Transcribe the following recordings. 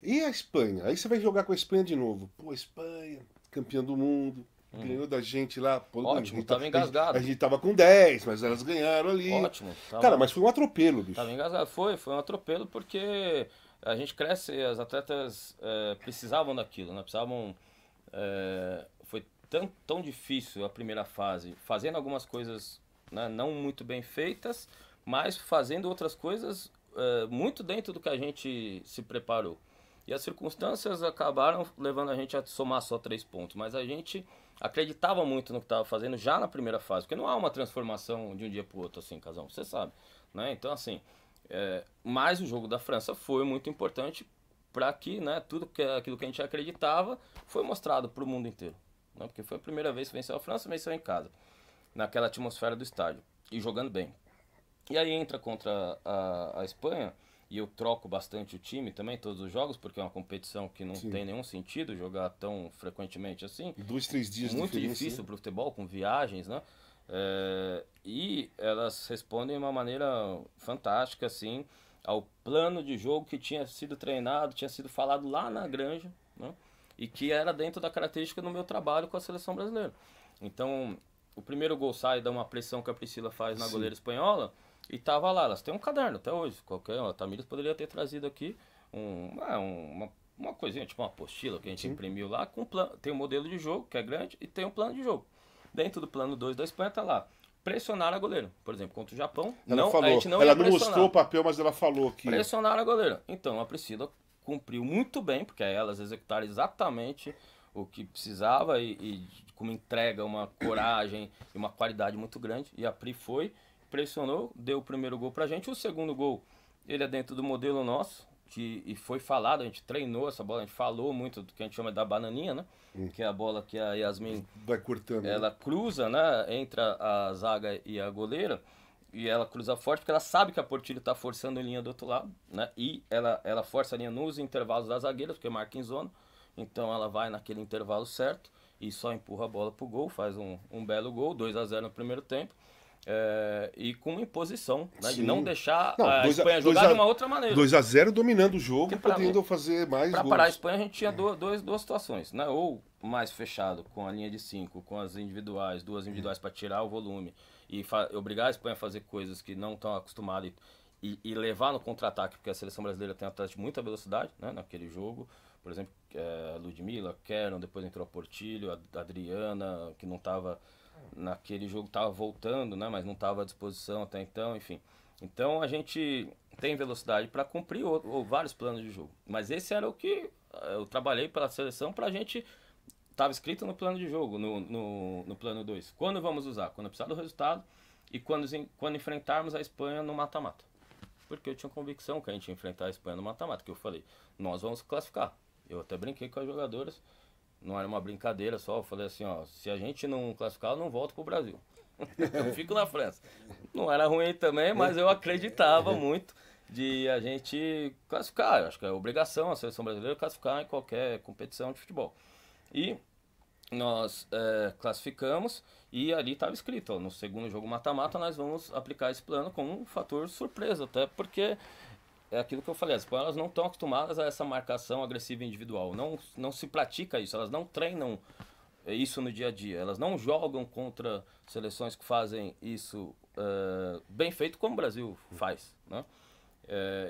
E a Espanha? Aí você vai jogar com a Espanha de novo. Pô, Espanha, campeã do mundo, ganhou da gente lá. Pô, Ótimo, tava a engasgado. gente tava com 10, mas elas ganharam ali. Ótimo, Cara, mas foi um atropelo, tava bicho. engasgado. Foi um atropelo porque a gente cresce, e as atletas precisavam daquilo, né? Precisavam. Foi tão difícil a primeira fase, fazendo algumas coisas, né, não muito bem feitas, mas fazendo outras coisas muito dentro do que a gente se preparou. E as circunstâncias acabaram levando a gente a somar só 3 pontos, mas a gente acreditava muito no que estava fazendo já na primeira fase, porque não há uma transformação de um dia para o outro, assim, Casão, você sabe, né? Então, assim, mas o jogo da França foi muito importante para que, né, aquilo que a gente acreditava foi mostrado para o mundo inteiro, né? Porque foi a primeira vez que venceu a França, venceu em casa, naquela atmosfera do estádio e jogando bem. E aí entra contra a Espanha, e eu troco bastante o time também, todos os jogos, porque é uma competição que não Sim. tem nenhum sentido jogar tão frequentemente assim. 2, 3 dias de Muito diferença, difícil né? para o futebol, com viagens, né? E elas respondem de uma maneira fantástica, assim, ao plano de jogo que tinha sido treinado, tinha sido falado lá na Granja, né? E que era dentro da característica do meu trabalho com a seleção brasileira. Então, o primeiro gol sai da uma pressão que a Priscila faz na Sim. goleira espanhola e tava lá. Elas têm um caderno até hoje. A Tamires poderia ter trazido aqui uma coisinha, tipo uma apostila que a gente Sim. imprimiu lá. Tem um modelo de jogo que é grande e tem um plano de jogo. Dentro do plano 2 da Espanha tá lá. Pressionar a goleira. Por exemplo, contra o Japão, Ela a falou. gente não Ela ia não mostrou pressionar. o papel, mas ela falou que. Pressionar a goleira. Então a Priscila cumpriu muito bem, porque aí elas executaram exatamente o que precisava e com uma entrega, uma coragem e uma qualidade muito grande. E a Pri foi, pressionou, deu o primeiro gol pra gente. O segundo gol, ele é dentro do modelo nosso, e foi falado, a gente treinou essa bola, a gente falou muito do que a gente chama da bananinha, né? Que é a bola que a Yasmin Vai cortando, né? ela cruza, né, entre a zaga e a goleira, e ela cruza forte porque ela sabe que a Portilho está forçando a linha do outro lado, né, e ela força a linha nos intervalos das zagueiras, porque marca em zona, então ela vai naquele intervalo certo e só empurra a bola pro gol, faz um belo gol, 2-0 no primeiro tempo, e com uma imposição, né, de não Sim. deixar Não, a Espanha jogar de uma outra maneira. 2-0 dominando o jogo, Porque para mim, podendo fazer mais para parar a gols. Espanha, a gente tinha duas situações, né? Ou mais fechado, com a linha de 5, com as individuais, duas individuais para tirar o volume e obrigar a Espanha a fazer coisas que não estão acostumados e levar no contra-ataque, porque a seleção brasileira tem atletas de muita velocidade, né? Naquele jogo. Por exemplo, Ludmilla, Keron, depois entrou a Portilho, a Adriana, que não estava naquele jogo, estava voltando, né? Mas não estava à disposição até então, enfim. Então a gente tem velocidade para cumprir ou vários planos de jogo. Mas esse era o que eu trabalhei pela seleção para a gente. Estava escrito no plano de jogo, no plano 2. Quando vamos usar? Quando precisar do resultado e quando enfrentarmos a Espanha no mata-mata. Porque eu tinha convicção que a gente ia enfrentar a Espanha no mata-mata, que eu falei, nós vamos classificar. Eu até brinquei com as jogadoras, não era uma brincadeira só, eu falei assim, ó, se a gente não classificar, eu não volto pro Brasil. Eu fico na França. Não era ruim também, mas eu acreditava muito de a gente classificar. Eu acho que é obrigação a seleção brasileira classificar em qualquer competição de futebol. E nós classificamos e ali estava escrito, ó, no segundo jogo mata-mata nós vamos aplicar esse plano com um fator surpresa, até porque é aquilo que eu falei, as espanholas não estão acostumadas a essa marcação agressiva individual, não se pratica isso, elas não treinam isso no dia a dia, elas não jogam contra seleções que fazem isso bem feito como o Brasil faz, né?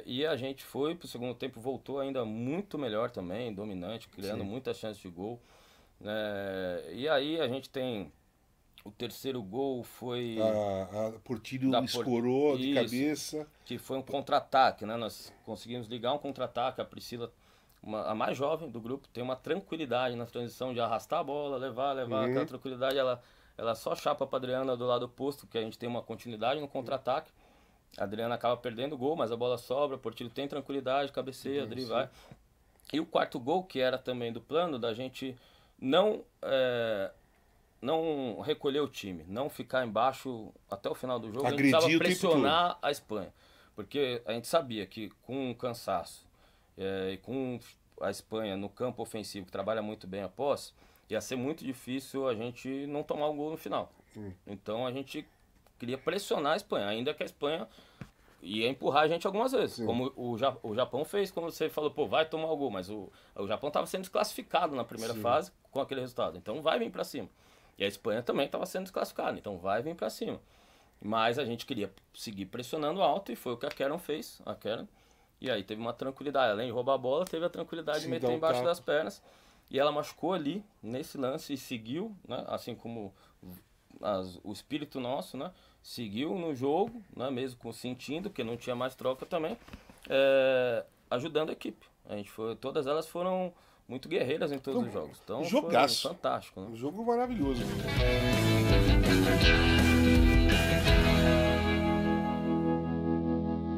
E a gente foi pro segundo tempo, voltou ainda muito melhor também, dominante, criando Sim. muitas chances de gol. E aí a gente tem o terceiro gol foi A Portilho da Por... escorou de Isso, cabeça. que foi um contra-ataque, né? Nós conseguimos ligar um contra-ataque, a Priscila, a mais jovem do grupo, tem uma tranquilidade na transição de arrastar a bola, levar, aquela tranquilidade, ela só chapa pra Adriana do lado oposto, que a gente tem uma continuidade no contra-ataque. A Adriana acaba perdendo o gol, mas a bola sobra, o Portilho tem tranquilidade, cabeceia, a Adri vai. E o quarto gol, que era também do plano, da gente não não recolher o time, não ficar embaixo até o final do jogo, a gente precisava Agredir o tempo todo. pressionar a Espanha. Porque a gente sabia que com o cansaço e com a Espanha no campo ofensivo, que trabalha muito bem após, ia ser muito difícil a gente não tomar um gol no final. Então a gente queria pressionar a Espanha, ainda que a Espanha ia empurrar a gente algumas vezes, Sim. como o Japão fez quando você falou, pô, vai tomar o gol, mas o Japão estava sendo desclassificado na primeira Sim. fase com aquele resultado, então vai vir para cima. E a Espanha também estava sendo desclassificada, então vai vir para cima. Mas a gente queria seguir pressionando alto e foi o que a Karen fez, e aí teve uma tranquilidade, além de roubar a bola, teve a tranquilidade de meter embaixo das pernas, e ela machucou ali, nesse lance, e seguiu, né, assim como o espírito nosso, né, seguiu no jogo, né, mesmo sentindo que não tinha mais troca também, ajudando a equipe. Todas elas foram muito guerreiras em todos os jogos. Então jogaço. foi fantástico. Né? Um jogo maravilhoso.